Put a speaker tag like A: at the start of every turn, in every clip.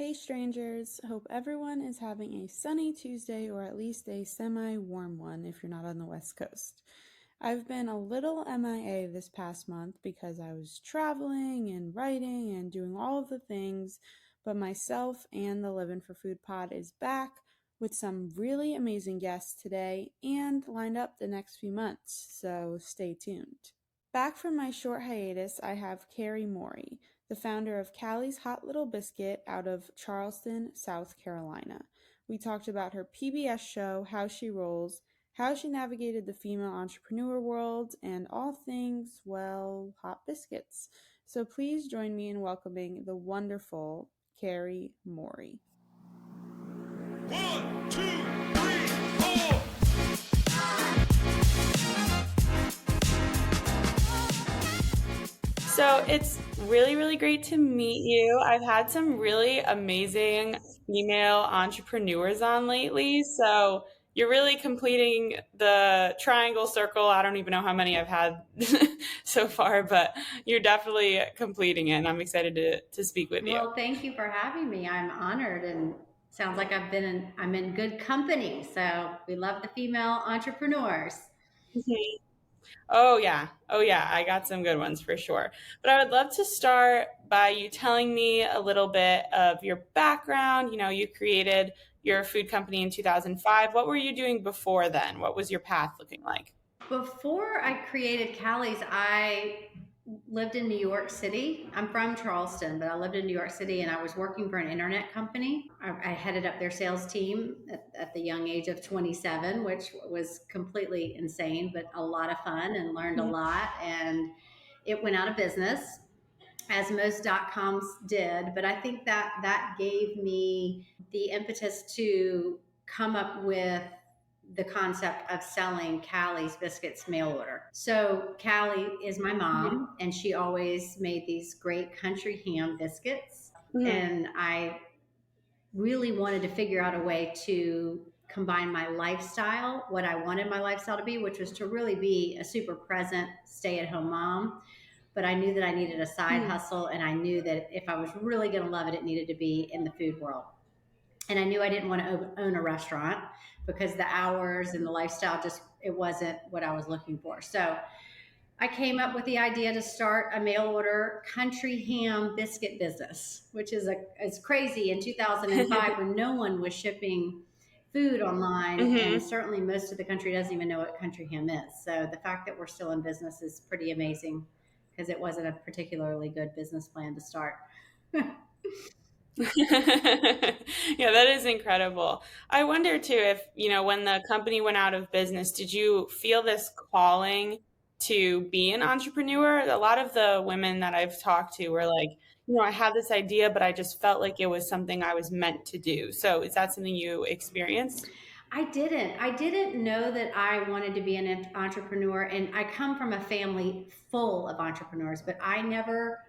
A: Hey strangers, hope everyone is having a sunny Tuesday or at least a semi-warm one if you're not on the West Coast. I've been a little MIA this past month because I was traveling and writing and doing all of the things, but myself and the Livvin for Food pod is back with some really amazing guests today and lined up the next few months, so stay tuned. Back from my short hiatus, I have Carrie Morey, the founder of Callies Hot Little Biscuit out of Charleston, South Carolina. We talked about her PBS show, How She Rolls, how she navigated the female entrepreneur world, and all things, well, hot biscuits. So please join me in welcoming the wonderful Carrie Morey.
B: 1, 2, 3, 4.
A: So it's really, really great to meet you. I've had some really amazing female entrepreneurs on lately. So you're really completing the triangle circle. I don't even know how many I've had so far, but you're definitely completing it. And I'm excited to speak with you.
C: Well, thank you for having me. I'm honored, and sounds like I'm in good company. So we love the female entrepreneurs.
A: Mhm. Oh yeah. Oh yeah. I got some good ones for sure. But I would love to start by you telling me a little bit of your background. You know, you created your food company in 2005. What were you doing before then? What was your path looking like?
C: Before I created Callies, I lived in New York City. I'm from Charleston, but I lived in New York City, and I was working for an internet company. I headed up their sales team at the young age of 27, which was completely insane, but a lot of fun, and learned a lot. And it went out of business, as most .coms did. But I think that gave me the impetus to come up with the concept of selling Callies biscuits mail order. So Callie is my mom, and she always made these great country ham biscuits.
A: Mhm.
C: And I really wanted to figure out a way to combine my lifestyle, what I wanted my lifestyle to be, which was to really be a super present stay-at-home mom. But I knew that I needed a side hustle, and I knew that if I was really going to love it, it needed to be in the food world. And I knew I didn't want to own a restaurant because the hours and the lifestyle it wasn't what I was looking for. So I came up with the idea to start a mail order country ham biscuit business, which is crazy in 2005 when no one was shipping food online, and certainly most of the country doesn't even know what country ham is. So the fact that we're still in business is pretty amazing, because it wasn't a particularly good business plan to start.
A: Yeah, that is incredible. I wonder too if, you know, when the company went out of business, did you feel this calling to be an entrepreneur? A lot of the women that I've talked to were like, you know, I had this idea, but I just felt like it was something I was meant to do. So is that something you experienced?
C: I didn't know that I wanted to be an entrepreneur, and I come from a family full of entrepreneurs, but I never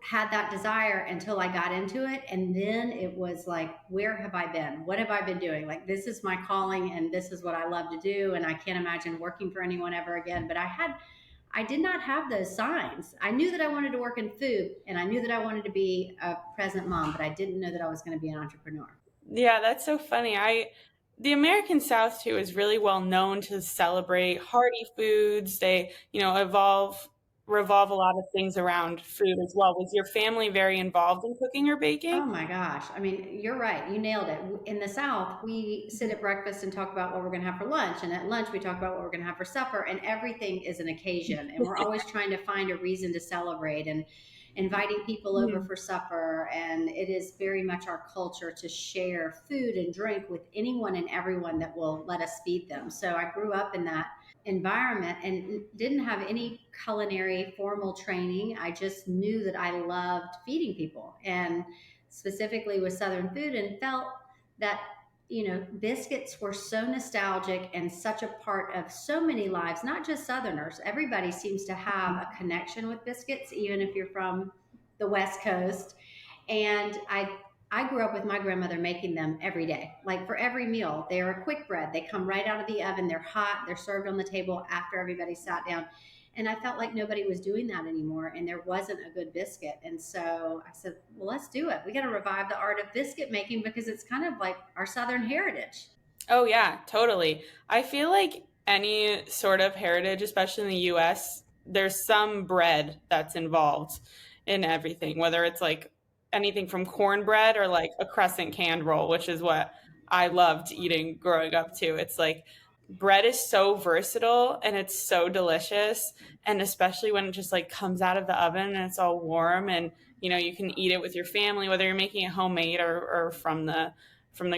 C: had that desire until I got into it. And then it was like, where have I been? What have I been doing? Like, this is my calling, and this is what I love to do. And I can't imagine working for anyone ever again. But I did not have those signs. I knew that I wanted to work in food, and I knew that I wanted to be a present mom, but I didn't know that I was going to be an entrepreneur.
A: Yeah, that's so funny. The American South too is really well known to celebrate hearty foods. They, you know, revolve a lot of things around food as well. Was your family very involved in cooking or baking?
C: Oh my gosh. I mean, you're right. You nailed it. In the South, we sit at breakfast and talk about what we're going to have for lunch. And at lunch, we talk about what we're going to have for supper. And everything is an occasion. And we're always trying to find a reason to celebrate, and inviting people over for supper. And it is very much our culture to share food and drink with anyone and everyone that will let us feed them. So I grew up in that environment and didn't have any culinary formal training. I just knew that I loved feeding people, and specifically with Southern food, and felt that, you know, biscuits were so nostalgic and such a part of so many lives, not just Southerners. Everybody seems to have a connection with biscuits, even if you're from the West Coast. And I grew up with my grandmother making them every day, like for every meal. They are a quick bread. They come right out of the oven. They're hot. They're served on the table after everybody sat down. And I felt like nobody was doing that anymore, and there wasn't a good biscuit. And so I said, well, let's do it. We got to revive the art of biscuit making because it's kind of like our Southern heritage.
A: Oh yeah, totally. I feel like any sort of heritage, especially in the US, there's some bread that's involved in everything, whether it's like anything from cornbread or like a crescent canned roll, which is what I loved eating growing up too. It's like bread is so versatile and it's so delicious, and especially when it just like comes out of the oven and it's all warm, and you can eat it with your family, whether you're making it homemade or from the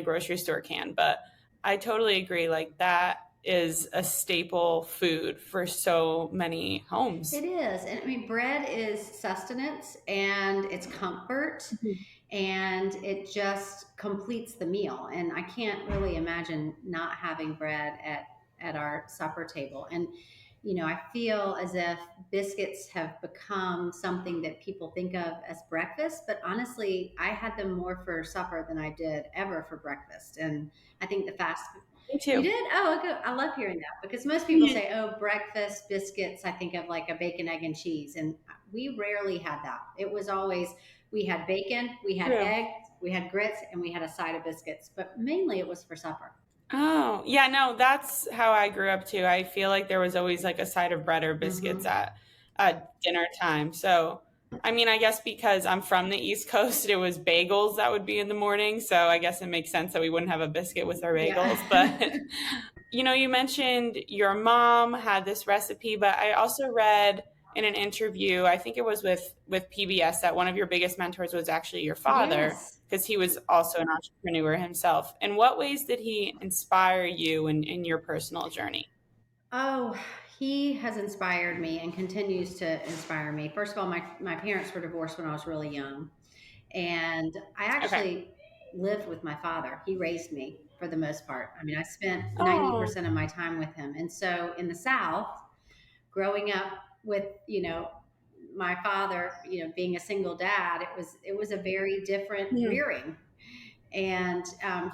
A: grocery store can. But I totally agree. Like that is a staple food for so many homes.
C: It is. And I mean, bread is sustenance and it's comfort
A: Mhm.
C: and it just completes the meal. And I can't really imagine not having bread at our supper table. And, I feel as if biscuits have become something that people think of as breakfast, but honestly, I had them more for supper than I did ever for breakfast. And I think the fast
A: Me
C: you
A: too.
C: did? Oh, good. I love hearing that because most people say, oh, breakfast biscuits. I think of like a bacon, egg, and cheese. And we rarely had that. It was always, we had bacon, we had
A: True.
C: eggs, we had grits, and we had a side of biscuits. But mainly it was for supper.
A: Oh, yeah, no, that's how I grew up too. I feel like there was always like a side of bread or biscuits
C: Hmm.
A: at dinner time. So, I mean, I guess because I'm from the East Coast, it was bagels that would be in the morning. So I guess it makes sense that we wouldn't have a biscuit with our
C: Yeah.
A: bagels. But, you mentioned your mom had this recipe, but I also read in an interview, I think it was with PBS, that one of your biggest mentors was actually your father,
C: Yes.
A: because he was also an entrepreneur himself. In what ways did he inspire you in your personal journey?
C: Oh, he has inspired me and continues to inspire me. First of all, my parents were divorced when I was really young. And I
A: Okay.
C: actually lived with my father. He raised me for the most part. I mean, I spent
A: Oh,
C: 90% of my time with him. And so in the South, growing up with, my father, being a single dad, it was a very different
A: hmm,
C: rearing. And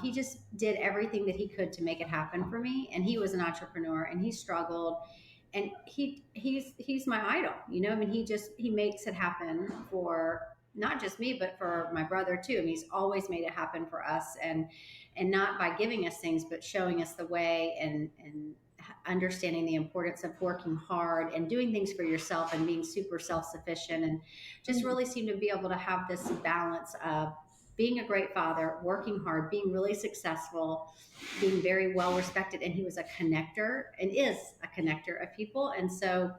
C: he just did everything that he could to make it happen for me. And he was an entrepreneur and he struggled, and he's my idol. I mean, he makes it happen for not just me but for my brother too. I mean, he's always made it happen for us, and not by giving us things but showing us the way, and understanding the importance of working hard and doing things for yourself and being super self-sufficient, and just
A: hmm,
C: really seem to be able to have this balance of being a great father, working hard, being really successful, being very well respected. And he was a connector and is a connector of people. And so,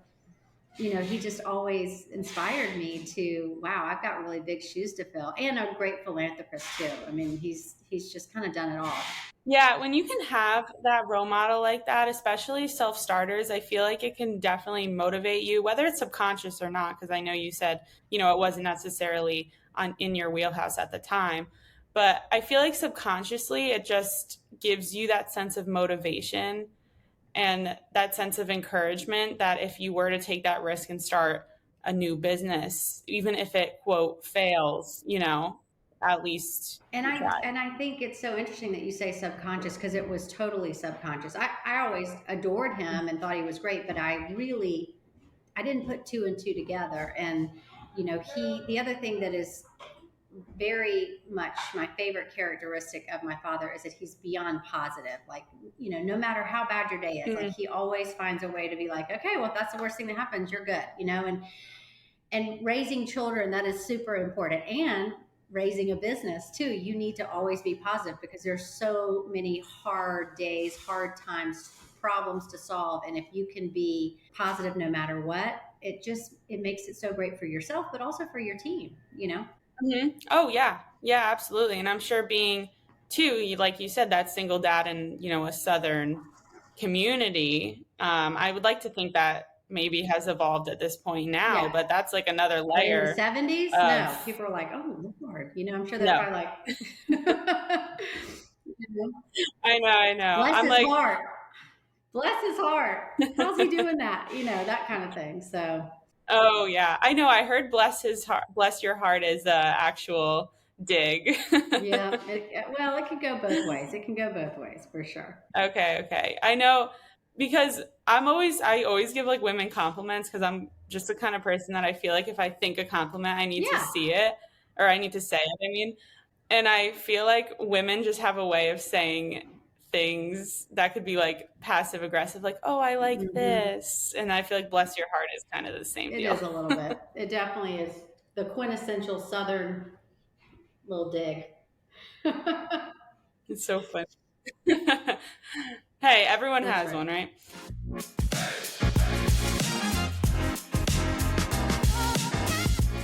C: he just always inspired me to, wow, I've got really big shoes to fill, and a great philanthropist too. I mean, he's just kind of done it all.
A: yeah, when you can have that role model like that, especially self starters, I feel like it can definitely motivate you, whether it's subconscious or not. Because I know you said, it wasn't necessarily in your wheelhouse at the time. But I feel like subconsciously, it just gives you that sense of motivation and that sense of encouragement that if you were to take that risk and start a new business, even if it, quote, fails, at least
C: And
A: you
C: I
A: tried.
C: and I think it's so interesting that you say subconscious because it was totally subconscious. I always adored him and thought he was great, but I didn't put two and two together. And the other thing that is very much my favorite characteristic of my father is that he's beyond positive. Like, no matter how bad your day is, like
A: Mm,
C: he always finds a way to be like, okay, well, if that's the worst thing that happens, you're good, and raising children, that is super important. And raising a business too, you need to always be positive because there's so many hard days, hard times, problems to solve. And if you can be positive no matter what, it makes it so great for yourself but also for your team.
A: Oh yeah, yeah, absolutely. And I'm sure being too, like you said, that single dad in a southern community. I would like to think that maybe has evolved at this point now,
C: Yeah.
A: but that's like another
C: But in the
A: layer
C: 70s,
A: of
C: no. People are like, oh, Lord. I'm sure they're
A: no.
C: probably like,
A: I know.
C: bless
A: I'm
C: his
A: like,
C: heart. Bless his heart. How's he doing that? That kind of thing. So,
A: oh yeah, I know. I heard bless his heart, bless your heart is a actual dig.
C: yeah. Well, it can go both ways. It can go both ways for sure.
A: Okay, okay. I know. because I always give like women compliments because I'm just the kind of person that I feel like if I think a compliment, I need to
C: Yeah.
A: see it or I need to say it. I mean, and I feel like women just have a way of saying things that could be like passive aggressive, like, oh, I like
C: Hmm.
A: this. And I feel like bless your heart is kind of the same
C: It
A: deal.
C: is a little bit. It definitely is the quintessential Southern little dig.
A: It's so funny. Hey, everyone
C: That's
A: has
C: right.
A: one, right?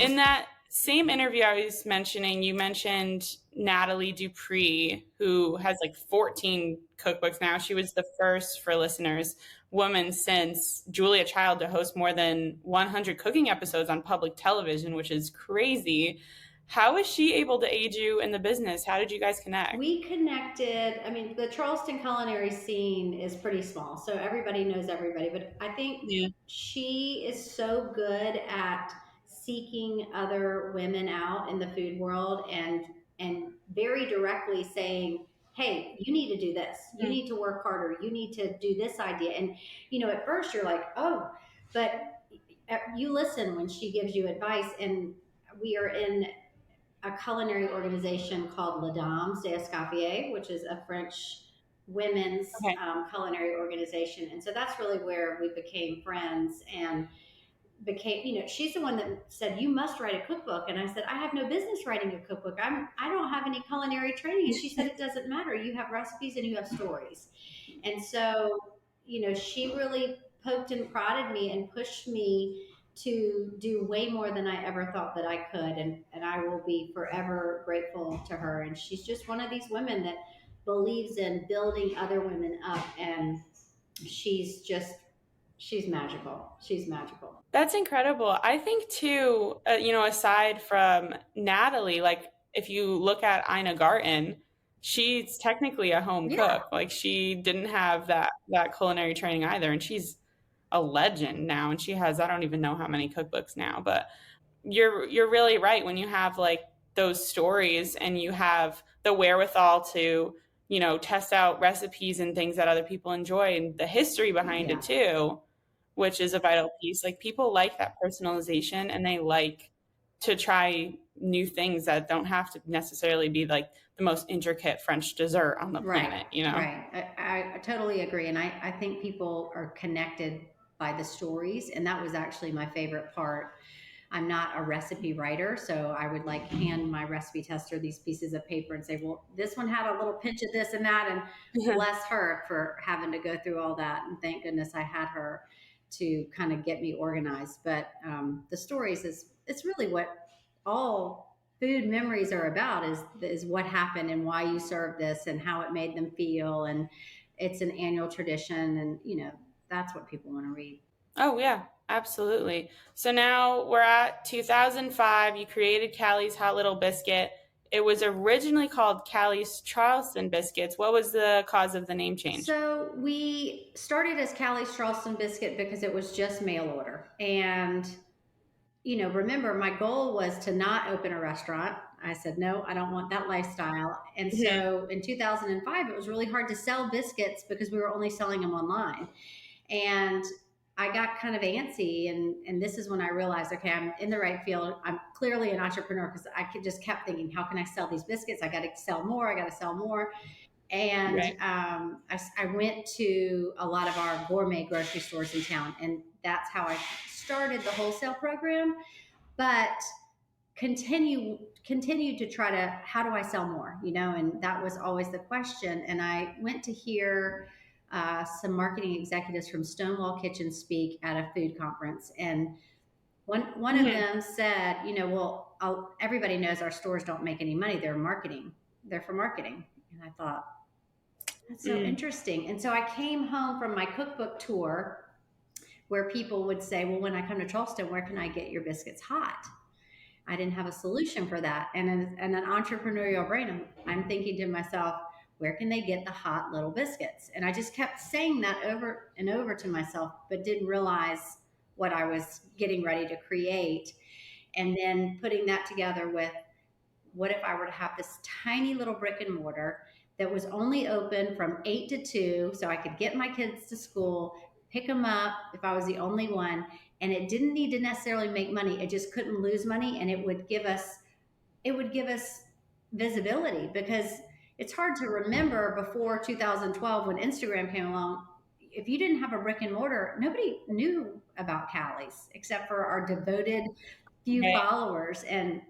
A: In that same interview I was mentioning, you mentioned Natalie Dupree, who has like 14 cookbooks now. She was the first, for listeners, woman since Julia Child to host more than 100 cooking episodes on public television, which is crazy. How was she able to aid you in the business? How did you guys connect?
C: We connected. I mean, the Charleston culinary scene is pretty small, so everybody knows everybody. But I think
A: Yeah.
C: she is so good at seeking other women out in the food world and very directly saying, "Hey, you need to do this. You
A: Mm.
C: need to work harder. You need to do this idea." And at first you're like, "Oh," but you listen when she gives you advice. And we are in a culinary organization called Les Dames d'Escoffier, which is a French women's
A: Okay.
C: culinary organization. And so that's really where we became friends and became, she's the one that said, "You must write a cookbook." And I said, "I have no business writing a cookbook. I don't have any culinary training." And she said, "It doesn't matter. You have recipes and you have stories." And so, she really poked and prodded me and pushed me to do way more than I ever thought that I could. And I will be forever grateful to her. And she's just one of these women that believes in building other women up. And she's just, she's magical. She's magical.
A: That's incredible. I think too, aside from Natalie, like if you look at Ina Garten, she's technically a home
C: Yeah.
A: cook. Like she didn't have that culinary training either, and she's a legend now. And she has I don't even know how many cookbooks now, but you're really right when you have like those stories and you have the wherewithal to test out recipes and things that other people enjoy and the history behind
C: Yeah.
A: it too, which is a vital piece. Like people like that personalization and they like to try new things that don't have to necessarily be like the most intricate French dessert on the
C: Right,
A: planet.
C: right. I totally agree. And I think people are connected by the stories. And that was actually my favorite part. I'm not a recipe writer, so I would like hand my recipe tester these pieces of paper and say, "Well, this one had a little pinch of this and that." And bless her for having to go through all that. And thank goodness I had her to kind of get me organized. But the stories it's really what all food memories are about is what happened and why you served this and how it made them feel. And it's an annual tradition. And, that's what people want to read.
A: Oh, yeah, absolutely. So now we're at 2005. You created Callies Hot Little Biscuit. It was originally called Callies Charleston Biscuits. What was the cause of the name change?
C: So we started as Callies Charleston Biscuit because it was just mail order. And, remember, my goal was to not open a restaurant. I said, no, I don't want that lifestyle. And
A: Mhm.
C: so in 2005, it was really hard to sell biscuits because we were only selling them online. And I got kind of antsy, and this is when I realized, okay, I'm in the right field. I'm clearly an entrepreneur because just kept thinking, how can I sell these biscuits? I got to sell more. I got to sell more. And
A: Right.
C: I went to a lot of our gourmet grocery stores in town, and that's how I started the wholesale program. But continued to try to, how do I sell more, and that was always the question. And I went to hear some marketing executives from Stonewall Kitchen speak at a food conference, and one of
A: Mhm.
C: them said, well, everybody knows our stores don't make any money. They're for marketing. And I thought, that's so
A: Mm.
C: interesting. And so I came home from my cookbook tour where people would say, well, when I come to Charleston, where can I get your biscuits hot? I didn't have a solution for that. And an entrepreneurial brain, I'm thinking to myself, where can they get the hot little biscuits? And I just kept saying that over and over to myself, but didn't realize what I was getting ready to create. And then putting that together with, what if I were to have this tiny little brick and mortar that was only open from 8 to 2, so I could get my kids to school, pick them up if I was the only one. And it didn't need to necessarily make money. It just couldn't lose money, and it would give us visibility, because it's hard to remember before 2012 when Instagram came along. If you didn't have a brick and mortar, nobody knew about Callies except for our devoted few
A: Right.
C: followers and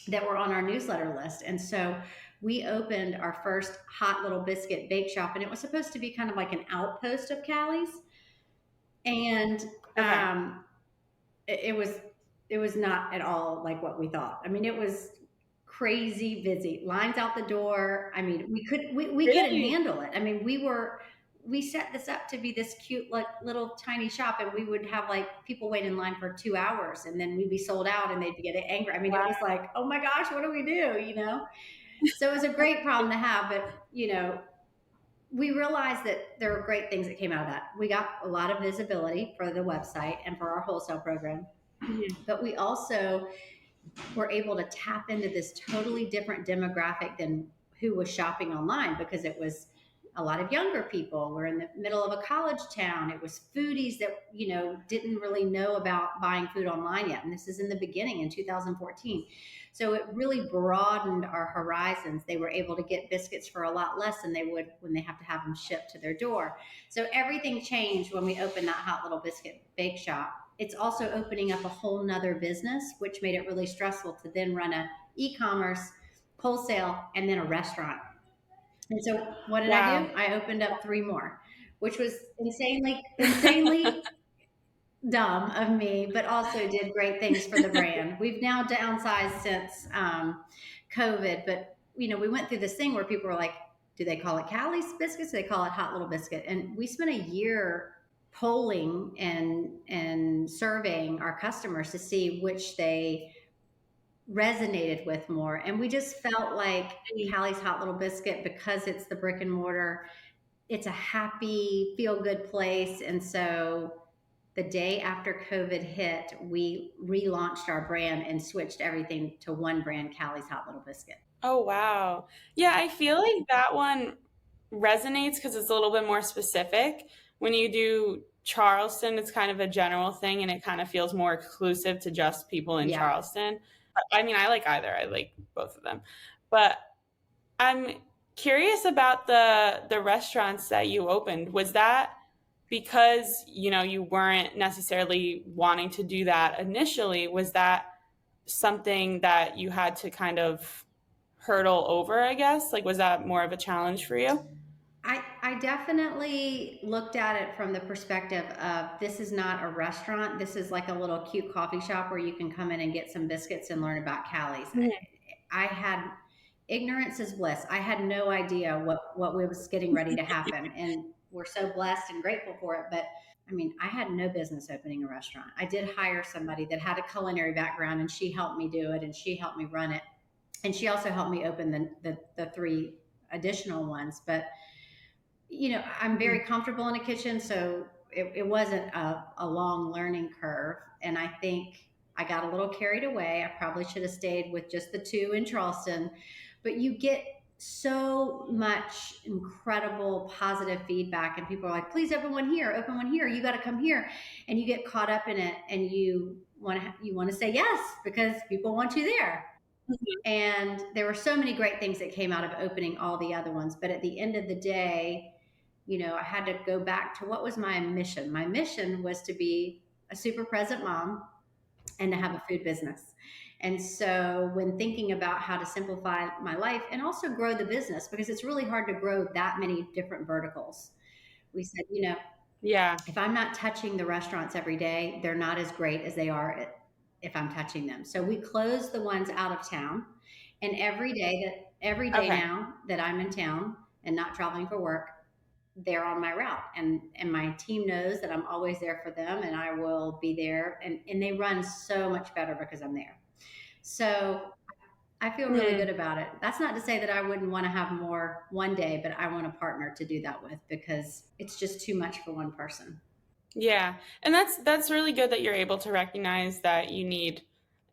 C: that were on our newsletter list. And so we opened our first Hot Little Biscuit bake shop, and it was supposed to be kind of like an outpost of Callies. And
A: Okay.
C: it was not at all like what we thought. I mean, it was crazy busy, lines out the door. I mean, we couldn't
A: Really?
C: handle it. I mean, we set this up to be this cute, like, little tiny shop, and we would have like people wait in line for 2 hours, and then we'd be sold out, and they'd get angry. I mean, it
A: Wow.
C: was like, oh my gosh, what do we do? So it was a great problem to have, but we realized that there were great things that came out of that. We got a lot of visibility for the website and for our wholesale program,
A: Mhm.
C: but we also were able to tap into this totally different demographic than who was shopping online, because it was a lot of younger people. We're in the middle of a college town. It was foodies that didn't really know about buying food online yet, and this is in the beginning in 2014. So it really broadened our horizons. They were able to get biscuits for a lot less than they would when they have to have them shipped to their door. So everything changed when we opened that Hot Little Biscuit bake shop. It's also opening up a whole nother business, which made it really stressful to then run a e-commerce, wholesale, and then a restaurant. And so what did I do?
A: Wow.
C: I opened up 3 more, which was insanely dumb of me, but also did great things for the brand. We've now downsized since COVID, but we went through this thing where people were like, do they call it Callies biscuits? Do they call it Hot Little Biscuit? And we spent a year polling and surveying our customers to see which they resonated with more. And we just felt like Callies Hot Little Biscuit, because it's the brick and mortar, it's a happy, feel good place. And so the day after COVID hit, we relaunched our brand and switched everything to one brand, Callies Hot Little Biscuit.
A: Oh, wow. Yeah, I feel like that one resonates because it's a little bit more specific. When you do Charleston, it's kind of a general thing and it kind of feels more exclusive to just people in
C: Yeah.
A: Charleston. I mean, I like either. I like both of them. But I'm curious about the restaurants that you opened. Was that because, you weren't necessarily wanting to do that initially? Was that something that you had to kind of hurdle over, I guess? Like, was that more of a challenge for you?
C: I definitely looked at it from the perspective of, this is not a restaurant. This is like a little cute coffee shop where you can come in and get some biscuits and learn about Callies.
A: Mhm.
C: I had ignorance is bliss. I had no idea what was getting ready to happen, and we're so blessed and grateful for it. But I mean, I had no business opening a restaurant. I did hire somebody that had a culinary background, and she helped me do it, and she helped me run it, and she also helped me open the 3 additional ones. But I'm very comfortable in a kitchen, so it wasn't a long learning curve. And I think I got a little carried away. I probably should have stayed with just the 2 in Charleston. But you get so much incredible positive feedback, and people are like, please open one here, you got to come here. And you get caught up in it, and you want to say yes because people want you there. And there were so many great things that came out of opening all the other ones. But at the end of the day, I had to go back to what was my mission. My mission was to be a super present mom and to have a food business. And so when thinking about how to simplify my life and also grow the business, because it's really hard to grow that many different verticals, we said,
A: Yeah.
C: if I'm not touching the restaurants every day, they're not as great as they are if I'm touching them. So we closed the ones out of town. And every day
A: Okay.
C: now that I'm in town and not traveling for work, they're on my route, and my team knows that I'm always there for them, and I will be there, and they run so much better because I'm there. So I feel really good
A: Mhm.
C: about it. That's not to say that I wouldn't want to have more one day, but I want a partner to do that with, because it's just too much for one person.
A: Yeah. And that's really good that you're able to recognize that you need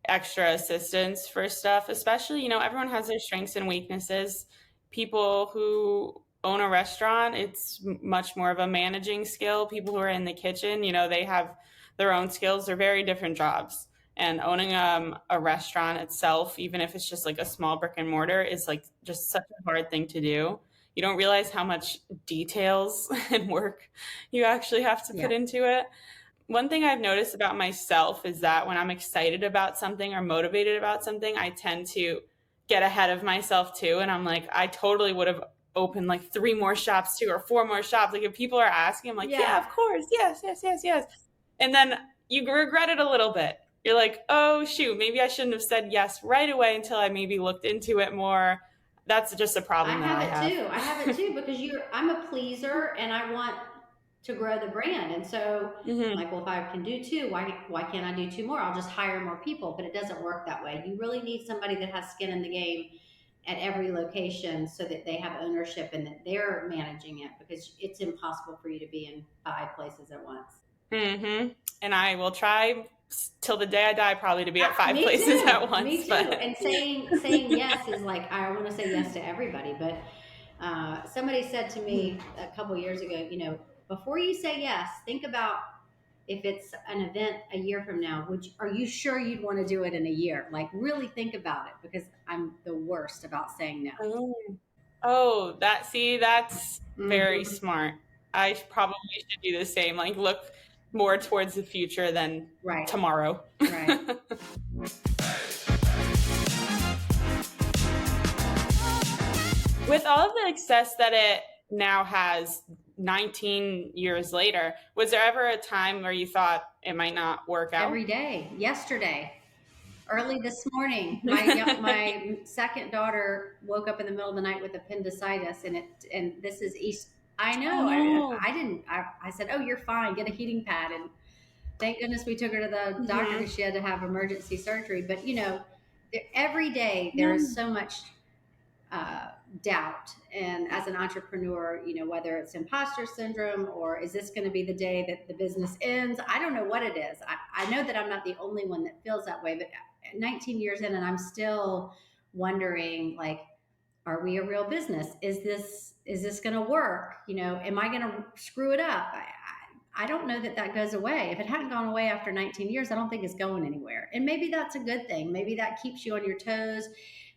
A: extra assistance for stuff, especially, everyone has their strengths and weaknesses. people who own a restaurant, it's much more of a managing skill. People who are in the kitchen, they have their own skills. They're very different jobs. And owning a restaurant itself, even if it's just like a small brick and mortar, is like just such a hard thing to do. You don't realize how much details and work you actually have to put into it. One thing I've noticed about myself is that when I'm excited about something or motivated about something, I tend to get ahead of myself too. And I'm like, I totally would have opened like 3 more shops too, or 4 more shops. Like if people are asking, I'm like, yeah, of course. Yes. And then you regret it a little bit. You're like, oh shoot, maybe I shouldn't have said yes right away until I maybe looked into it more. That's just a problem that I have.
C: I have it too because I'm a pleaser and I want to grow the brand. And so like, well, if I can do 2, why can't I do 2 more? I'll just hire more people, but it doesn't work that way. You really need somebody that has skin in the game at every location so that they have ownership and that they're managing it, because it's impossible for you to be in 5 places at once.
A: And I will try till the day I die probably to be at 5 places at once.
C: Me too. But... And saying yes is like, I want to say yes to everybody. But somebody said to me a couple years ago, before you say yes, think about if it's an event a year from now, are you sure you'd want to do it in a year? Like really think about it, because I'm the worst about saying no.
A: Oh, that's very smart. I probably should do the same. Like look more towards the future than tomorrow.
C: Right.
A: With all of the success that it now has 19 years later, was there ever a time where you thought it might not work out?
C: Every day. Yesterday. Early this morning, my second daughter woke up in the middle of the night with appendicitis, and this is East. I know. I said, "Oh, you're fine. Get a heating pad." And thank goodness we took her to the doctor because she had to have emergency surgery. But every day there is so much doubt, and as an entrepreneur, whether it's imposter syndrome or is this going to be the day that the business ends? I don't know what it is. I know that I'm not the only one that feels that way, but 19 years in and I'm still wondering, like, are we a real business? Is this going to work? Am I going to screw it up? I don't know that goes away. If it hadn't gone away after 19 years, I don't think it's going anywhere. And maybe that's a good thing. Maybe that keeps you on your toes.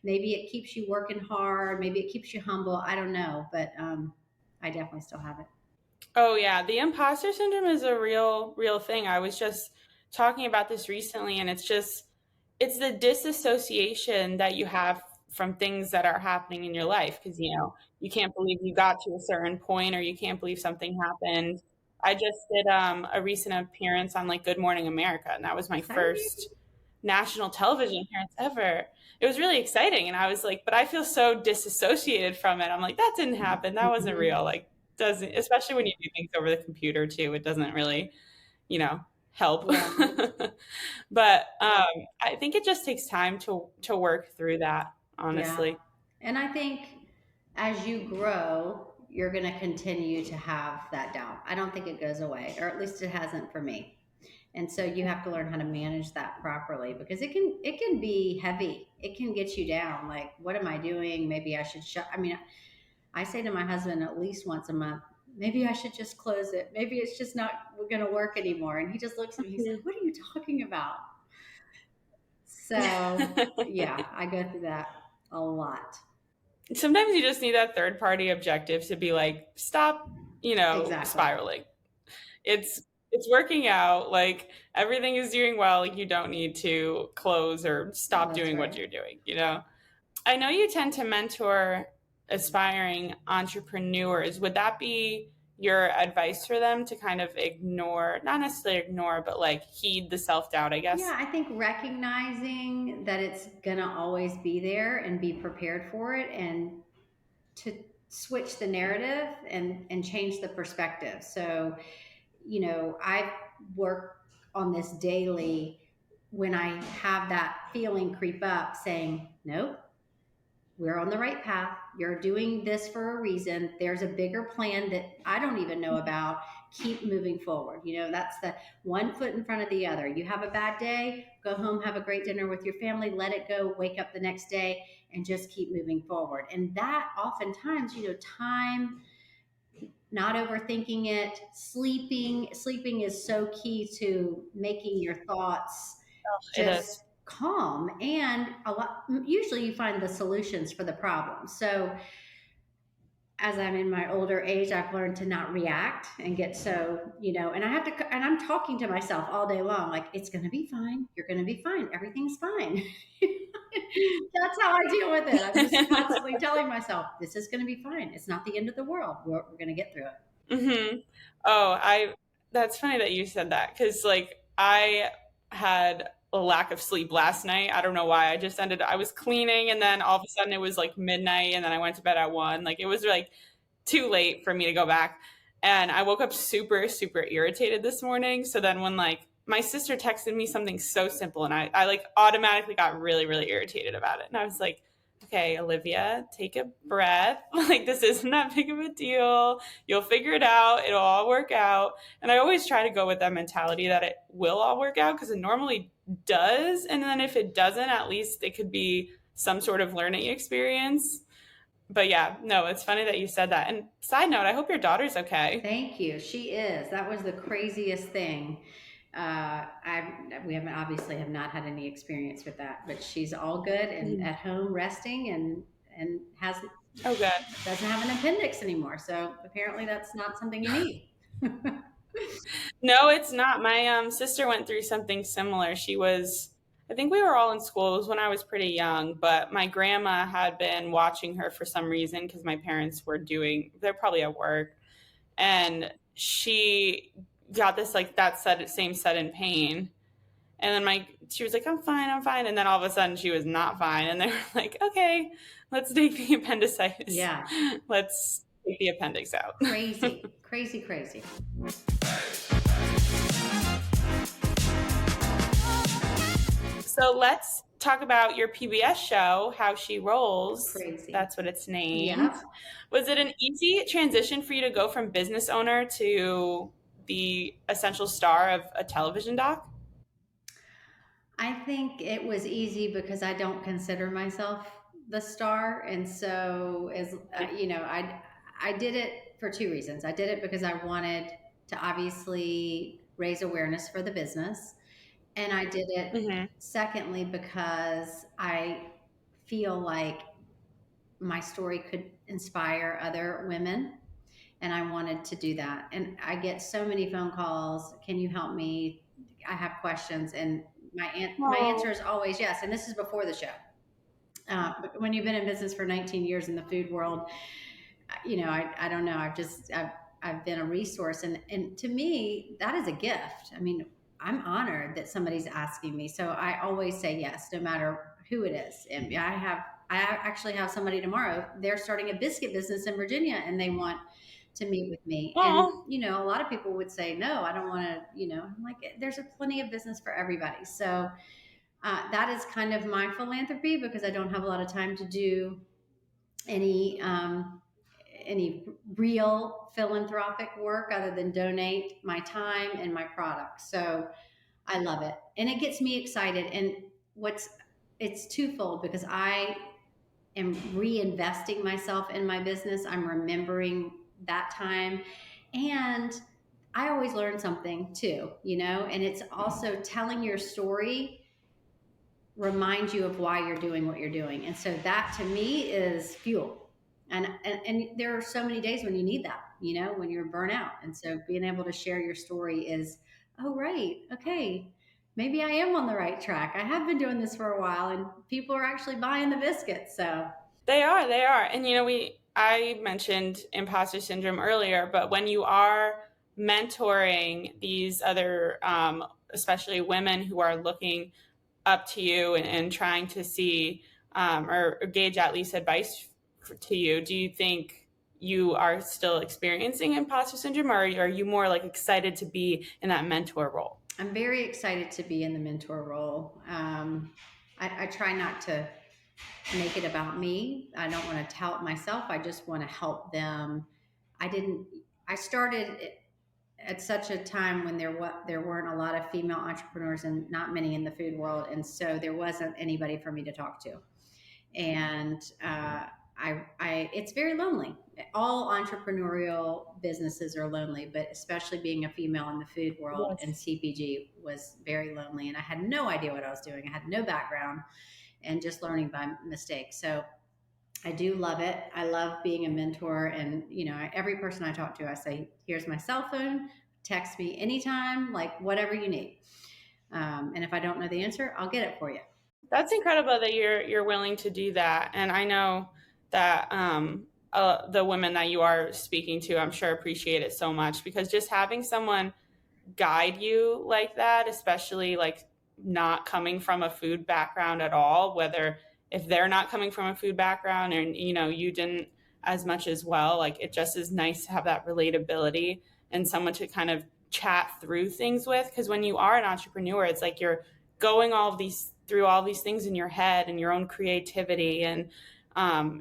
C: Maybe it keeps you working hard. Maybe it keeps you humble. I don't know, but I definitely still have it.
A: Oh yeah, the imposter syndrome is a real thing. I was just talking about this recently, and it's the disassociation that you have from things that are happening in your life, because you can't believe you got to a certain point, or you can't believe something happened. I just did a recent appearance on like Good Morning America, and that was my first national television appearance ever. It was really exciting, and I was like, but I feel so disassociated from it. I'm like, that didn't happen. That wasn't real. Like, especially when you do things over the computer too, it doesn't really, help. Yeah. But I think it just takes time to work through that, honestly.
C: Yeah. And I think as you grow, you're going to continue to have that doubt. I don't think it goes away, or at least it hasn't for me. And so you have to learn how to manage that properly, because it can be heavy. It can get you down. Like, what am I doing? Maybe I should I say to my husband at least once a month, maybe I should just close it. Maybe it's just not going to work anymore. And he just looks at me, he's like, what are you talking about? So yeah, I go through that a lot.
A: Sometimes you just need that third party objective to be like, stop, spiraling. It's working out. Like everything is doing well. Like you don't need to close or stop doing what you're doing. I know you tend to mentor aspiring entrepreneurs. Would that be your advice for them to kind of not necessarily ignore, but like heed the self-doubt, I guess?
C: Yeah, I think recognizing that it's going to always be there and be prepared for it, and to switch the narrative and change the perspective. So, I work on this daily when I have that feeling creep up saying, nope, we're on the right path. You're doing this for a reason. There's a bigger plan that I don't even know about. Keep moving forward. That's the one foot in front of the other. You have a bad day, go home, have a great dinner with your family, let it go, wake up the next day, and just keep moving forward. And that oftentimes, time, not overthinking it, sleeping is so key to making your thoughts
A: It
C: just
A: is.
C: calm. And usually you find the solutions for the problem. So as I'm in my older age, I've learned to not react and get so, and and I'm talking to myself all day long, like, it's going to be fine. You're going to be fine. Everything's fine. That's how I deal with it. I'm just constantly telling myself, this is going to be fine. It's not the end of the world. We're going to get through it.
A: Mm-hmm. Oh, that's funny that you said that, because like I had a lack of sleep last night. I don't know why. I was cleaning, and then all of a sudden it was like midnight, and then I went to bed at 1. Like it was like too late for me to go back. And I woke up super, super irritated this morning. So then when like my sister texted me something so simple, and I like automatically got really, really irritated about it. And I was like, okay, Olivia, take a breath. Like, this isn't that big of a deal. You'll figure it out. It'll all work out. And I always try to go with that mentality that it will all work out, because it normally does. And then if it doesn't, at least it could be some sort of learning experience. But yeah, no, it's funny that you said that. And side note, I hope your daughter's okay.
C: Thank you. She is. That was the craziest thing. We haven't obviously have not had any experience with that, but she's all good and at home resting and doesn't have an appendix anymore. So apparently that's not something you need.
A: No, it's not. My sister went through something similar. I think we were all in school. It was when I was pretty young, but my grandma had been watching her for some reason, because my parents they're probably at work, and she got this like same sudden pain. And then she was like, I'm fine. And then all of a sudden she was not fine. And they were like, okay, let's take the appendicitis.
C: Yeah.
A: Let's take the appendix out.
C: Crazy, crazy, crazy.
A: So let's talk about your PBS show, How She Rolls.
C: Crazy.
A: That's what it's named.
C: Yeah.
A: Was it an easy transition for you to go from business owner to the essential star of a television doc?
C: I think it was easy because I don't consider myself the star. And so I did it for 2 reasons. I did it because I wanted to obviously raise awareness for the business. And I did it secondly because I feel like my story could inspire other women, and I wanted to do that. And I get so many phone calls, can you help me? I have questions, and my answer is always yes. And this is before the show. But when you've been in business for 19 years in the food world, I don't know. I've been a resource, and to me, that is a gift. I mean, I'm honored that somebody's asking me. So I always say yes, no matter who it is. And I actually have somebody tomorrow. They're starting a biscuit business in Virginia, and they want to meet with me.
A: Aww.
C: And, a lot of people would say, no, I don't want to, I'm like, there's plenty of business for everybody. So that is kind of my philanthropy, because I don't have a lot of time to do any real philanthropic work other than donate my time and my products. So I love it. And it gets me excited. And it's twofold, because I am reinvesting myself in my business. I'm remembering that time. And I always learn something too, and it's also telling your story reminds you of why you're doing what you're doing. And so that to me is fuel. And there are so many days when you need that, when you're burnt out. And so being able to share your story is, oh, right. Okay. Maybe I am on the right track. I have been doing this for a while, and people are actually buying the biscuits. So
A: they are. And, I mentioned imposter syndrome earlier, but when you are mentoring these other, especially women who are looking up to you and trying to see or gauge at least advice to you, do you think you are still experiencing imposter syndrome, or are you more like excited to be in that mentor role?
C: I'm very excited to be in the mentor role. I try not to make it about me. I don't want to tout myself. I just want to help them. I started at such a time when there weren't a lot of female entrepreneurs and not many in the food world, and so there wasn't anybody for me to talk to, and it's very lonely. All entrepreneurial businesses are lonely, but especially being a female in the food world and
A: Yes.
C: CPG was very lonely, and I had no idea what I was doing. I had no background and just learning by mistake. So I do love it. I love being a mentor. And, every person I talk to, I say, here's my cell phone, text me anytime, like whatever you need. And if I don't know the answer, I'll get it for you.
A: That's incredible that you're willing to do that. And I know that the women that you are speaking to, I'm sure appreciate it so much, because just having someone guide you like that, especially like not coming from a food background at all, whether if they're not coming from a food background and you didn't as much as well, like it just is nice to have that relatability and someone to kind of chat through things with, because when you are an entrepreneur, it's like you're going through all these things in your head and your own creativity, and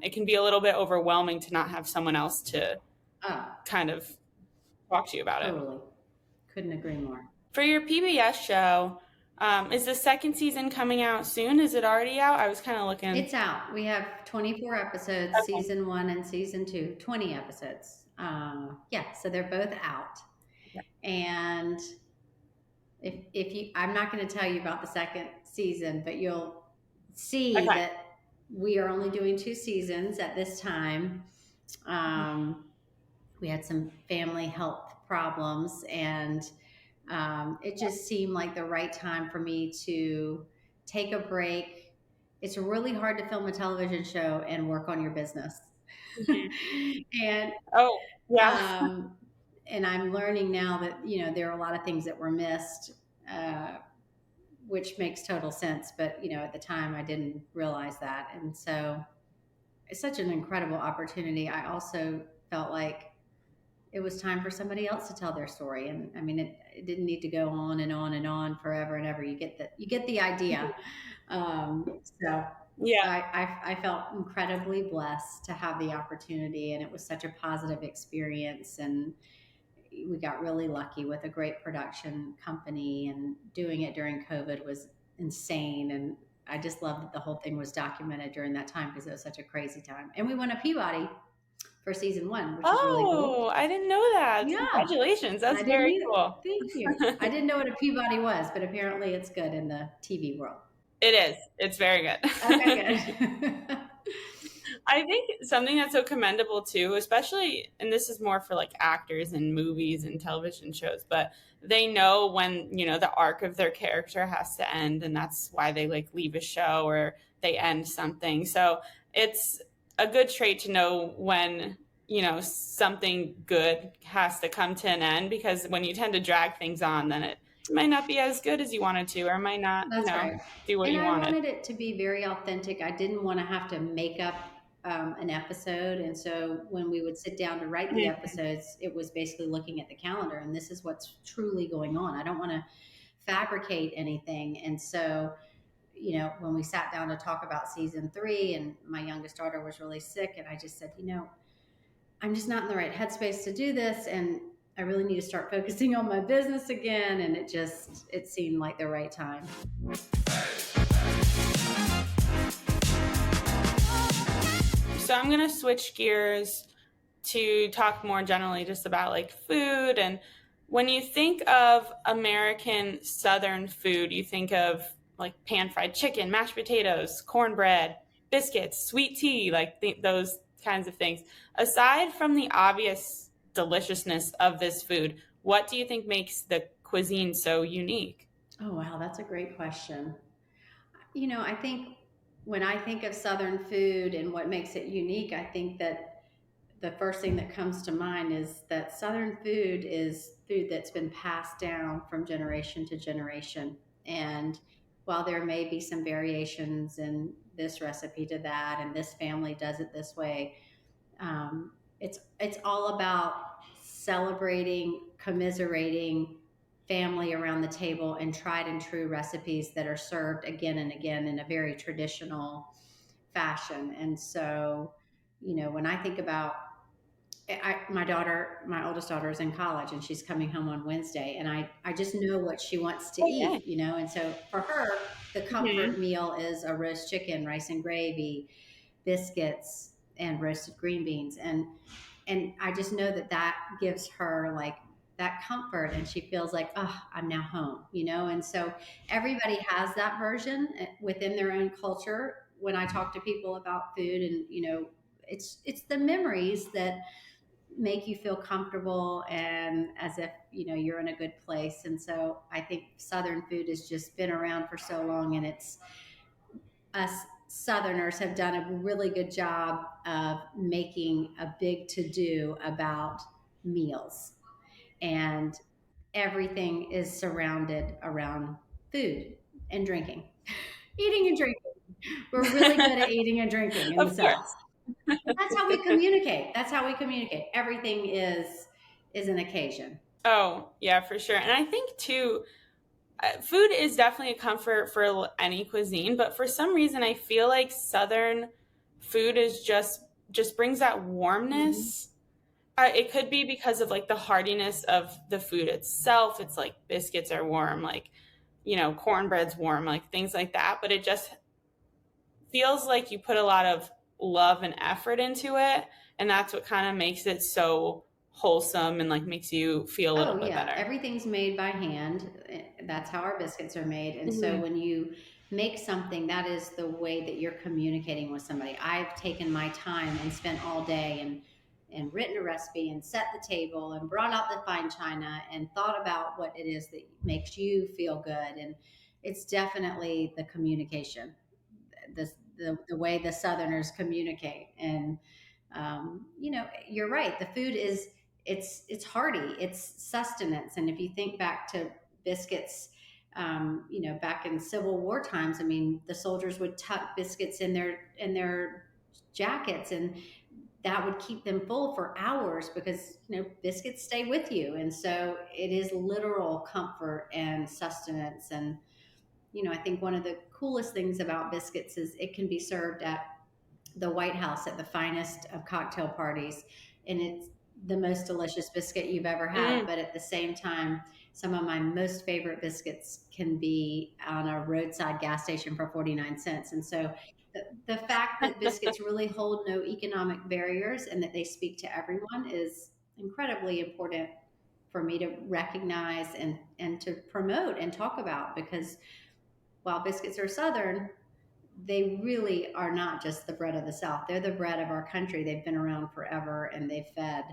A: it can be a little bit overwhelming to not have someone else to kind of talk to you about it.
C: Totally. Couldn't agree more.
A: For your PBS show, is the second season coming out soon? Is it already out? I was kind of looking.
C: It's out. We have 24 episodes, okay. Season 1 and season 2, 20 episodes. So they're both out. Yeah. And if you, I'm not going to tell you about the second season, but you'll see that we are only doing 2 seasons at this time. We had some family health problems, and it just seemed like the right time for me to take a break. It's really hard to film a television show and work on your business. And and I'm learning now that there are a lot of things that were missed, which makes total sense. But at the time I didn't realize that, and so it's such an incredible opportunity. I also felt like it was time for somebody else to tell their story. And I mean, it didn't need to go on and on and on forever and ever. You get the idea. So yeah, I felt incredibly blessed to have the opportunity, and it was such a positive experience. And we got really lucky with a great production company, and doing it during COVID was insane. And I just love that the whole thing was documented during that time, because it was such a crazy time. And we won a Peabody for season 1, which is really cool.
A: Oh, I didn't know that. Yeah. Congratulations. That's very cool.
C: Thank you. I didn't know what a Peabody was, but apparently it's good in the TV world.
A: It is. It's very good.
C: Okay, good.
A: I think something that's so commendable too, especially, and this is more for like actors in movies and television shows, but they know when, the arc of their character has to end, and that's why they like leave a show or they end something. So it's a good trait to know when, something good has to come to an end, because when you tend to drag things on, then it might not be as good as you wanted to, or might not,
C: right.
A: do what you wanted.
C: I wanted it to be very authentic. I didn't want to have to make up an episode. And so when we would sit down to write the episodes, it was basically looking at the calendar, and this is what's truly going on. I don't want to fabricate anything. And so, when we sat down to talk about season 3, and my youngest daughter was really sick, and I just said, I'm just not in the right headspace to do this, and I really need to start focusing on my business again. And it seemed like the right time.
A: So I'm going to switch gears to talk more generally just about like food. And when you think of American Southern food, you think of like pan-fried chicken, mashed potatoes, cornbread, biscuits, sweet tea, like those kinds of things. Aside from the obvious deliciousness of this food, what do you think makes the cuisine so unique?
C: Oh, wow. That's a great question. I think when I think of Southern food and what makes it unique, I think that the first thing that comes to mind is that Southern food is food that's been passed down from generation to generation. And while there may be some variations in this recipe to that, and this family does it this way, it's all about celebrating, commiserating family around the table, and tried and true recipes that are served again and again in a very traditional fashion. And so, when I think about my oldest daughter is in college and she's coming home on Wednesday, and I just know what she wants to
A: Okay.
C: eat, and so for her, the
A: Mhm.
C: comfort meal is a roast chicken, rice and gravy, biscuits, and roasted green beans. And I just know that that gives her like that comfort, and she feels like, oh, I'm now home. And so everybody has that version within their own culture. When I talk to people about food, and it's the memories that make you feel comfortable and as if you're in a good place. And so I think Southern food has just been around for so long, and it's us Southerners have done a really good job of making a big to do about meals, and everything is surrounded around food and drinking, eating and drinking. We're really good at eating and drinking in the
A: Of
C: South.
A: course.
C: That's how we communicate. That's how we communicate. Everything is an occasion.
A: Oh, yeah, for sure. And I think too, food is definitely a comfort for any cuisine, but for some reason I feel like Southern food is just brings that warmness. It could be because of like the hardiness of the food itself. It's like biscuits are warm, like cornbread's warm, like things like that. But it just feels like you put a lot of love and effort into it, and that's what kind of makes it so wholesome and like makes you feel a little
C: Oh
A: bit
C: yeah,
A: better.
C: everything's made by hand. That's how our biscuits are made. And so
A: Hmm.
C: when you make something, that is the way that you're communicating with somebody. I've taken my time and spent all day and written a recipe and set the table and brought out the fine china and thought about what it is that makes you feel good. And it's definitely the communication, the way the Southerners communicate. And you're right. The food is it's hearty, it's sustenance. And if you think back to biscuits, back in Civil War times, I mean, the soldiers would tuck biscuits in their jackets, and that would keep them full for hours because biscuits stay with you. And so it is literal comfort and sustenance. And I think one of the coolest things about biscuits is it can be served at the White House at the finest of cocktail parties, and it's the most delicious biscuit you've ever had.
A: Mm.
C: But at the same time, some of my most favorite biscuits can be on a roadside gas station for 49 cents. And so the fact that biscuits really hold no economic barriers and that they speak to everyone is incredibly important for me to recognize and to promote and talk about, because while biscuits are Southern, they really are not just the bread of the South. They're the bread of our country. They've been around forever, and they've fed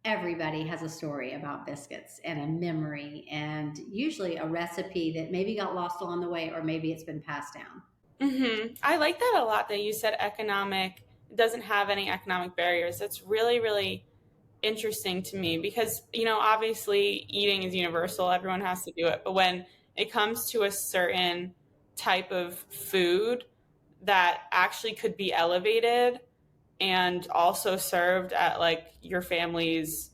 C: everybody. Has a story about biscuits and a memory, and usually a recipe that maybe got lost along the way, or maybe it's been passed down.
A: I like that a lot that you said economic doesn't have any economic barriers. That's really, really interesting to me because, obviously eating is universal. Everyone has to do it. But when it comes to a certain type of food that actually could be elevated and also served at like your family's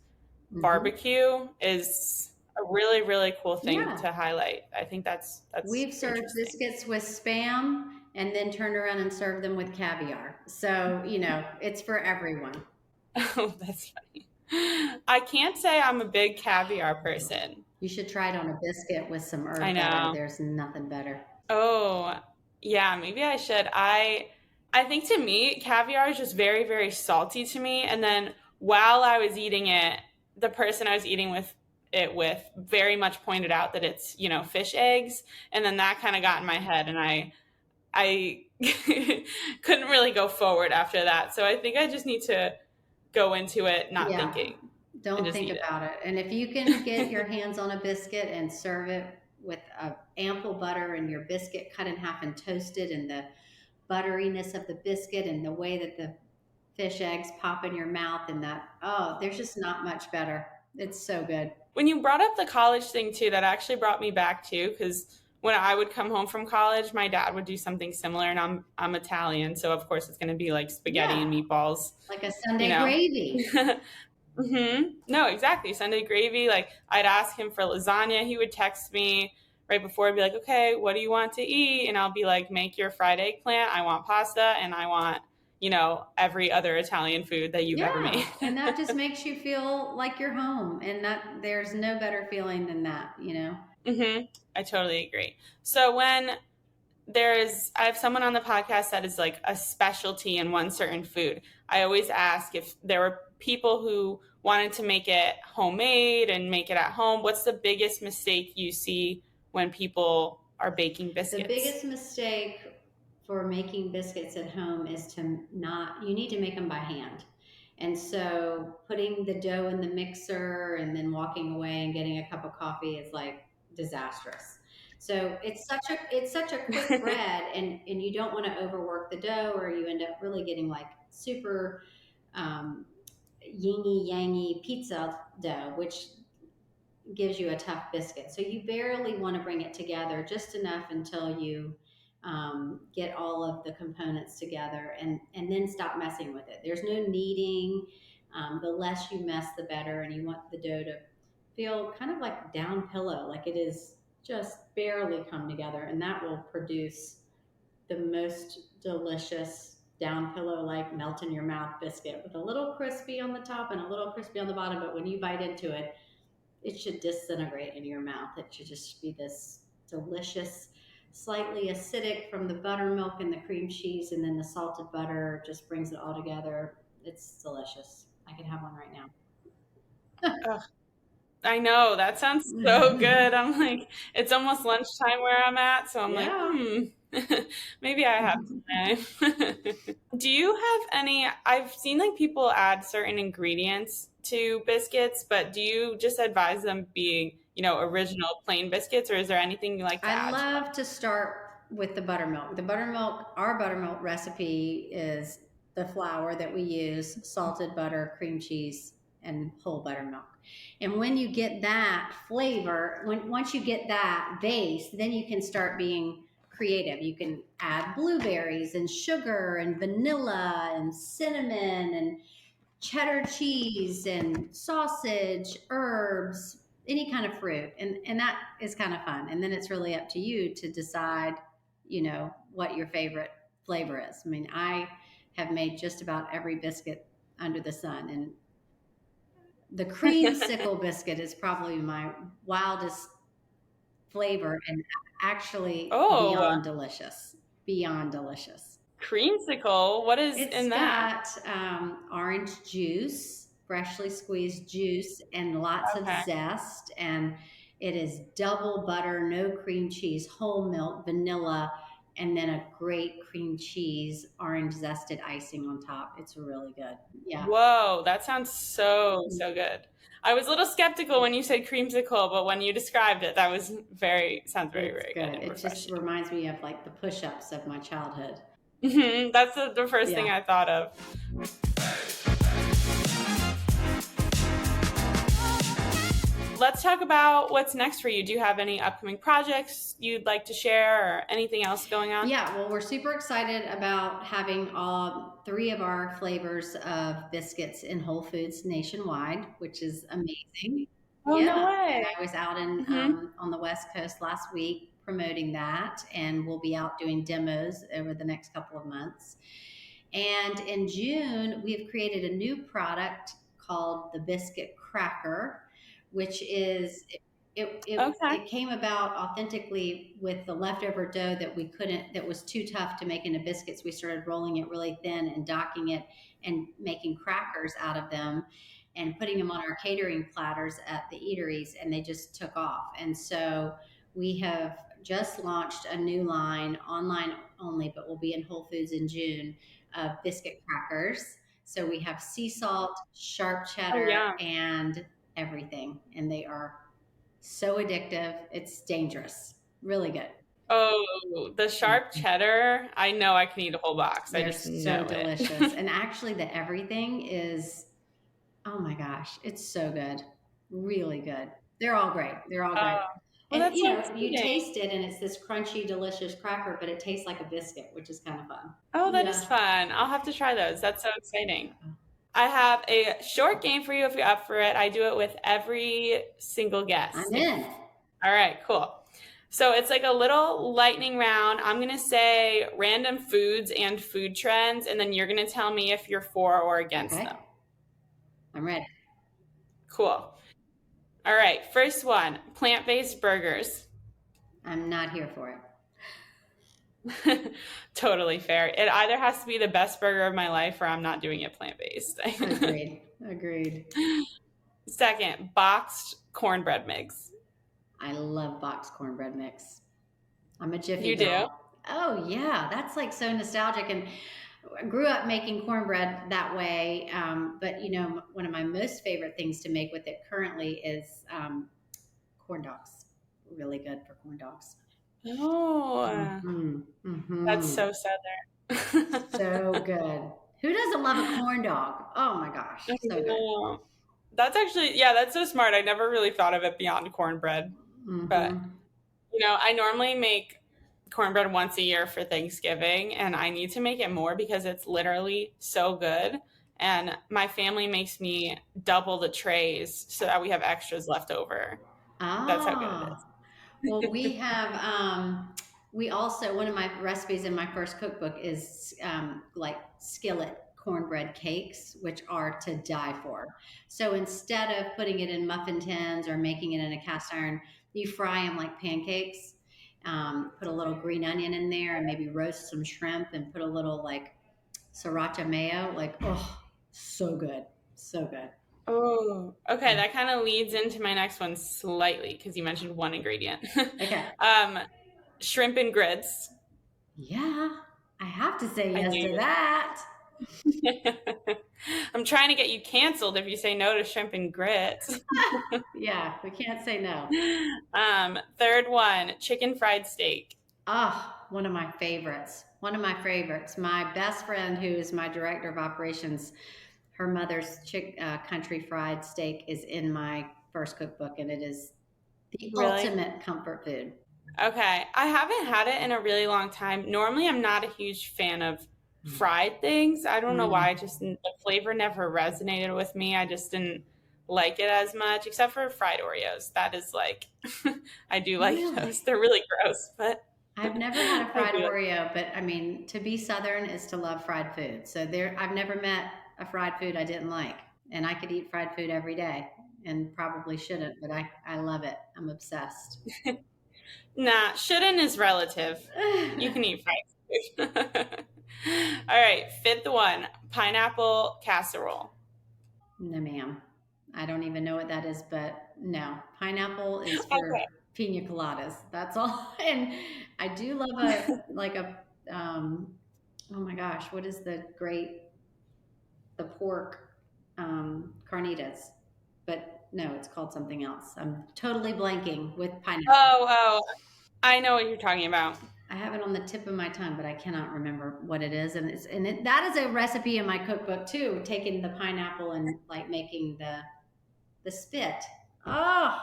C: Hmm.
A: barbecue is a really, really cool thing
C: Yeah,
A: to highlight. I think that's
C: we've served
A: interesting.
C: biscuits with spam and then turned around and served them with caviar. So it's for everyone.
A: Oh, that's funny. I can't say I'm a big caviar person.
C: You should try it on a biscuit with some
A: I
C: herb butter.
A: know.
C: There's nothing better.
A: Oh, yeah, maybe I should. I think to me, caviar is just very, very salty to me. And then while I was eating it, the person I was eating with very much pointed out that it's, fish eggs. And then that kind of got in my head and I couldn't really go forward after that. So I think I just need to go into it not
C: Yeah,
A: thinking and
C: don't
A: just
C: think
A: eat it.
C: about it. And if you can get your hands on a biscuit and serve it with a ample butter, and your biscuit cut in half and toasted, and the butteriness of the biscuit and the way that the fish eggs pop in your mouth, and that, oh, there's just not much better. It's so good.
A: When you brought up the college thing too, that actually brought me back too, because when I would come home from college, my dad would do something similar, and I'm Italian, so of course it's going to be like spaghetti
C: Yeah,
A: and meatballs,
C: like a
A: you
C: Sunday
A: know.
C: gravy.
A: No, exactly. Sunday gravy. Like I'd ask him for lasagna. He would text me right before. I'd be like, okay, what do you want to eat? And I'll be like, make your fried eggplant. I want pasta, and I want, every other Italian food that you've ever made.
C: And that just makes you feel like you're home, and that there's no better feeling than that,
A: I totally agree. So when I have someone on the podcast that is like a specialty in one certain food, I always ask if there were people who wanted to make it homemade and make it at home. What's the biggest mistake you see when people are baking biscuits?
C: The biggest mistake for making biscuits at home is you need to make them by hand. And so putting the dough in the mixer and then walking away and getting a cup of coffee is like disastrous. So it's such a quick bread, and you don't want to overwork the dough, or you end up really getting like super yingy yangy pizza dough, which gives you a tough biscuit. So you barely want to bring it together, just enough until you get all of the components together, and then stop messing with it. There's no kneading. The less you mess, the better, and you want the dough to feel kind of like down pillow, like it is just barely come together, and that will produce the most delicious down pillow, like melt in your mouth biscuit with a little crispy on the top and a little crispy on the bottom. But when you bite into it, it should disintegrate in your mouth. It should just be this delicious, slightly acidic from the buttermilk and the cream cheese, and then the salted butter just brings it all together. It's delicious. I could have one right now.
A: I know, that sounds so good. I'm like, it's almost lunchtime where I'm at, so I'm like, maybe I have time. Do you have any, I've seen like people add certain ingredients to biscuits, but do you just advise them being, original plain biscuits, or is there anything you like to add?
C: I love to start with the buttermilk. Our buttermilk recipe is the flour that we use, salted butter, cream cheese, and whole buttermilk. And when you get that flavor, once you get that base, then you can start being creative. You can add blueberries and sugar and vanilla and cinnamon and cheddar cheese and sausage, herbs, any kind of fruit. And that is kind of fun. And then it's really up to you to decide, what your favorite flavor is. I mean, I have made just about every biscuit under the sun, and the creamsicle biscuit is probably my wildest flavor, and actually beyond delicious. Beyond delicious.
A: Creamsicle? What is in that?
C: It's got orange juice, freshly squeezed juice, and lots of zest. And it is double butter, no cream cheese, whole milk, vanilla, and then a great cream cheese, orange zested icing on top. It's really good. Yeah.
A: Whoa, that sounds so good. I was a little skeptical when you said creamsicle, but when you described it, that was sounds very good.
C: It just reminds me of like the push-ups of my childhood.
A: That's the first thing I thought of. Let's talk about what's next for you. Do you have any upcoming projects you'd like to share, or anything else going on?
C: Yeah, well, we're super excited about having all 3 of our flavors of biscuits in Whole Foods nationwide, which is amazing.
A: Oh, no way.
C: And I was out on the West Coast last week promoting that, and we'll be out doing demos over the next couple of months. And in June, we've created a new product called the Biscuit Cracker, which is it came about authentically with the leftover dough that was too tough to make into biscuits. We started rolling it really thin and docking it and making crackers out of them and putting them on our catering platters at the eateries, and they just took off. And so we have just launched a new line, online only, but will be in Whole Foods in June, of biscuit crackers. So we have sea salt, sharp cheddar, and everything, and they are so addictive. It's dangerous. Really good.
A: Oh, the sharp cheddar! I know I can eat a whole box.
C: They're
A: I just
C: so delicious. And actually, the everything is, oh my gosh, it's so good. Really good. They're all great.
A: Well,
C: and you taste it, and it's this crunchy, delicious cracker, but it tastes like a biscuit, which is kind of fun.
A: Oh, that is fun. I'll have to try those. That's so exciting. I have a short game for you if you're up for it. I do it with every single guest.
C: I'm in.
A: All right, cool. So it's like a little lightning round. I'm going to say random foods and food trends, and then you're going to tell me if you're for or against
C: Okay.
A: them.
C: I'm ready.
A: Cool. All right. First one, plant-based burgers.
C: I'm not here for it.
A: Totally fair. It either has to be the best burger of my life or I'm not doing it plant-based.
C: Agreed.
A: Second, boxed cornbread mix.
C: I love boxed cornbread mix. I'm a Jiffy
A: You
C: girl.
A: do?
C: Oh yeah, that's like so nostalgic. And I grew up making cornbread that way. But one of my most favorite things to make with it currently is corn dogs. Really good for corn dogs.
A: Oh, that's so southern.
C: So good. Who doesn't love a corn dog? Oh my gosh, so good.
A: That's actually, yeah, that's so smart. I never really thought of it beyond cornbread. But, I normally make cornbread once a year for Thanksgiving, and I need to make it more because it's literally so good. And my family makes me double the trays so that we have extras left over. That's how good it is.
C: Well, we have, we also, one of my recipes in my first cookbook is like skillet cornbread cakes, which are to die for. So instead of putting it in muffin tins or making it in a cast iron, you fry them like pancakes. Put a little green onion in there and maybe roast some shrimp and put a little like sriracha mayo. Like, oh, so good. So good.
A: Oh, okay. That kind of leads into my next one slightly because you mentioned one ingredient.
C: Okay.
A: Shrimp and grits.
C: Yeah, I have to say yes to that.
A: I'm trying to get you canceled if you say no to shrimp and grits.
C: Yeah, we can't say no.
A: Third one, chicken fried steak.
C: Oh, one of my favorites. One of my favorites. My best friend, who is my director of operations, her mother's country fried steak is in my first cookbook, and it is the ultimate comfort food.
A: Okay. I haven't had it in a really long time. Normally, I'm not a huge fan of fried things. I don't know why. The flavor never resonated with me. I just didn't like it as much, except for fried Oreos. That is like, I do like those. They're really gross, but
C: I've never had a fried Oreo, but I mean, to be Southern is to love fried food. So I've never met a fried food I didn't like, and I could eat fried food every day, and probably shouldn't, but I love it. I'm obsessed.
A: Nah, shouldn't is relative. You can eat fried food. All right, fifth one, pineapple casserole.
C: No, ma'am. I don't even know what that is, but no. Pineapple is for pina coladas. That's all. And I do love oh my gosh, what is the pork carnitas? But no, it's called something else. I'm totally blanking with pineapple.
A: Oh, I know what you're talking about.
C: I have it on the tip of my tongue, but I cannot remember what it is. And that is a recipe in my cookbook too, taking the pineapple and like making the spit. Oh,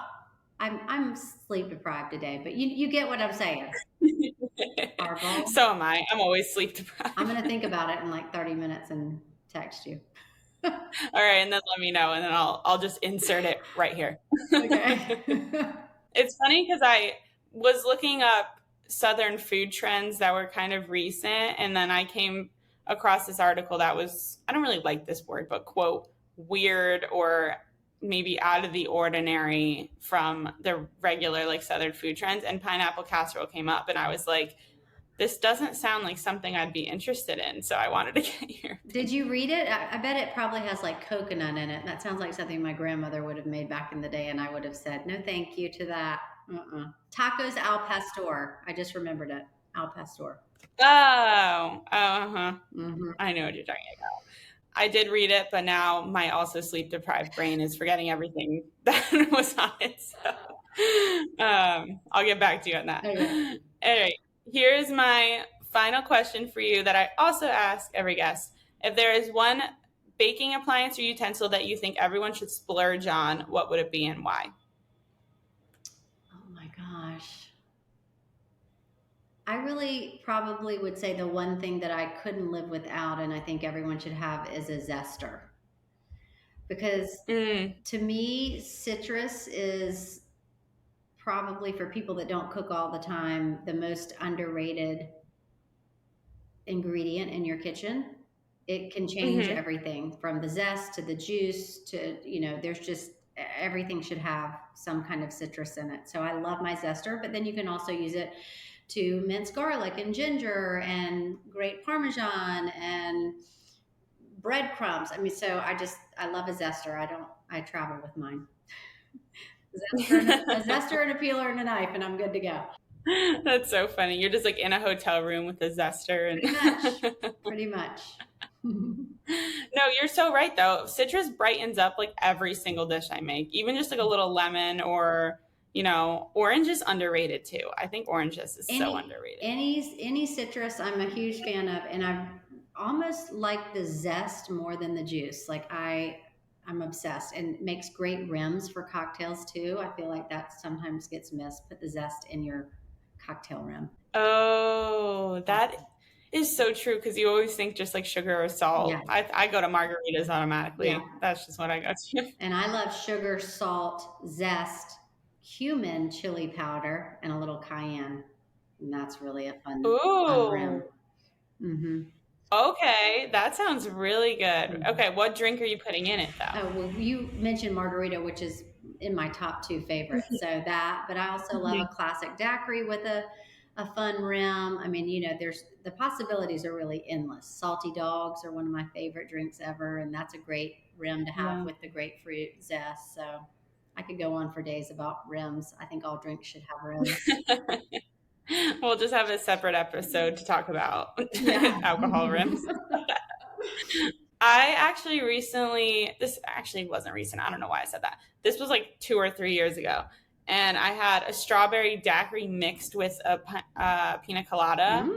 C: I'm sleep deprived today, but you get what I'm saying.
A: So am I. I'm always sleep deprived.
C: I'm gonna think about it in like 30 minutes and text you.
A: All right, and then let me know, and then I'll just insert it right here.
C: Okay.
A: It's funny because I was looking up Southern food trends that were kind of recent, and then I came across this article that was, I don't really like this word, but quote, weird or maybe out of the ordinary from the regular like Southern food trends, and pineapple casserole came up, and I was like, this doesn't sound like something I'd be interested in, so I wanted to get your opinion.
C: Did you read it? I bet it probably has like coconut in it. That sounds like something my grandmother would have made back in the day, and I would have said, no thank you to that. Tacos al pastor. I just remembered it. Al pastor.
A: Oh, I know what you're talking about. I did read it, but now my also sleep deprived brain is forgetting everything that was on it. So I'll get back to you on that. Okay. All right. Here's my final question for you that I also ask every guest. If there is one baking appliance or utensil that you think everyone should splurge on, what would it be and why?
C: Oh my gosh. I really probably would say the one thing that I couldn't live without, and I think everyone should have, is a zester. Because to me, citrus is probably, for people that don't cook all the time, the most underrated ingredient in your kitchen. It can change everything from the zest to the juice to, there's just everything should have some kind of citrus in it. So I love my zester, but then you can also use it to mince garlic and ginger and grate Parmesan and breadcrumbs. I mean, so I love a zester. I travel with mine. A zester and a peeler and a knife, and I'm good to go.
A: That's so funny. You're just like in a hotel room with a zester.
C: Pretty much.
A: No, you're so right though. Citrus brightens up like every single dish I make, even just like a little lemon or, orange is underrated too. I think orange is so underrated.
C: Any citrus I'm a huge fan of, and I almost like the zest more than the juice. Like I'm obsessed, and it makes great rims for cocktails too. I feel like that sometimes gets missed. Put the zest in your cocktail rim.
A: Oh, that is so true, because you always think just like sugar or salt. Yeah. I go to margaritas automatically. Yeah. That's just what I go to.
C: And I love sugar, salt, zest, cumin, chili powder, and a little cayenne. And that's really a fun rim. Mm-hmm.
A: Okay, that sounds really good. Okay, what drink are you putting in it though?
C: Oh, well, you mentioned margarita, which is in my top 2 favorites. So that, but I also love a classic daiquiri with a fun rim. I mean, there's the possibilities are really endless. Salty dogs are one of my favorite drinks ever, and that's a great rim to have with the grapefruit zest. So I could go on for days about rims. I think all drinks should have rims.
A: We'll just have a separate episode to talk about alcohol rims. I actually this actually wasn't recent. I don't know why I said that. This was like 2 or 3 years ago. And I had a strawberry daiquiri mixed with a pina colada.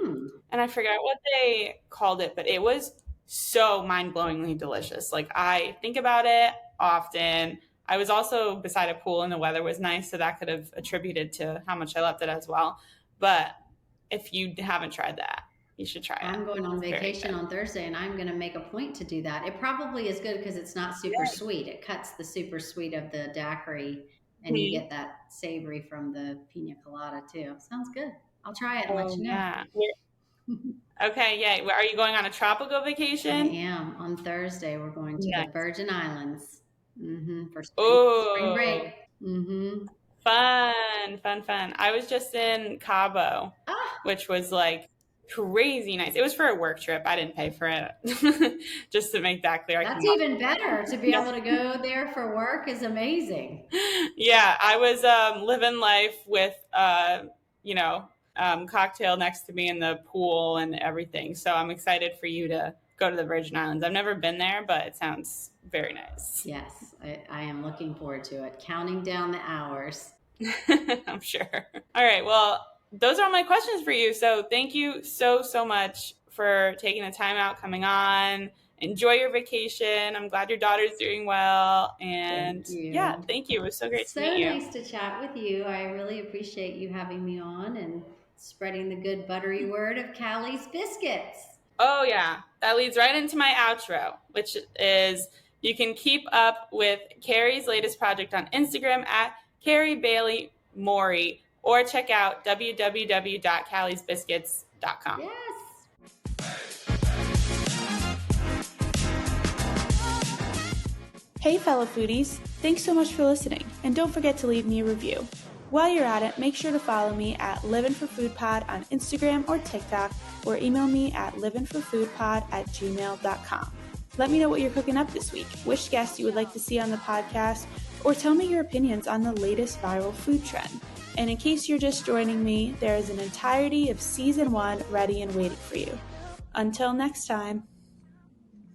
A: And I forgot what they called it, but it was so mind-blowingly delicious. Like, I think about it often. I was also beside a pool and the weather was nice, so that could have attributed to how much I loved it as well. But if you haven't tried that, you should try it.
C: I'm going on vacation on Thursday, and I'm going to make a point to do that. It probably is good because it's not super sweet. It cuts the super sweet of the daiquiri, and you get that savory from the pina colada too. Sounds good. I'll try it and let you know. Yeah.
A: Okay, yeah. Are you going on a tropical vacation?
C: I am. On Thursday, we're going to the Virgin Islands for spring break.
A: Fun. I was just in Cabo, which was like crazy nice. It was for a work trip. I didn't pay for it. Just to make that clear.
C: That's even better. To be able to go there for work is amazing.
A: Yeah, I was living life with cocktail next to me in the pool and everything. So I'm excited for you to go to the Virgin Islands. I've never been there, but it sounds very nice.
C: Yes, I am looking forward to it. Counting down the hours.
A: I'm sure. All right. Well, those are all my questions for you. So thank you so much for taking the time out, coming on. Enjoy your vacation. I'm glad your daughter's doing well. And thank you. It was so great to meet you.
C: So nice to chat with you. I really appreciate you having me on and spreading the good buttery word of Callies Biscuits.
A: Oh, yeah. That leads right into my outro, which is you can keep up with Carrie's latest project on Instagram at Carrie Bailey Morey, or check out www.calliesbiscuits.com.
C: Yes.
A: Hey, fellow foodies. Thanks so much for listening. And don't forget to leave me a review. While you're at it, make sure to follow me at livvinforfoodpod on Instagram or TikTok, or email me at livvinforfoodpod@gmail.com. Let me know what you're cooking up this week, which guests you would like to see on the podcast, or tell me your opinions on the latest viral food trend. And in case you're just joining me, there is an entirety of Season 1 ready and waiting for you. Until next time.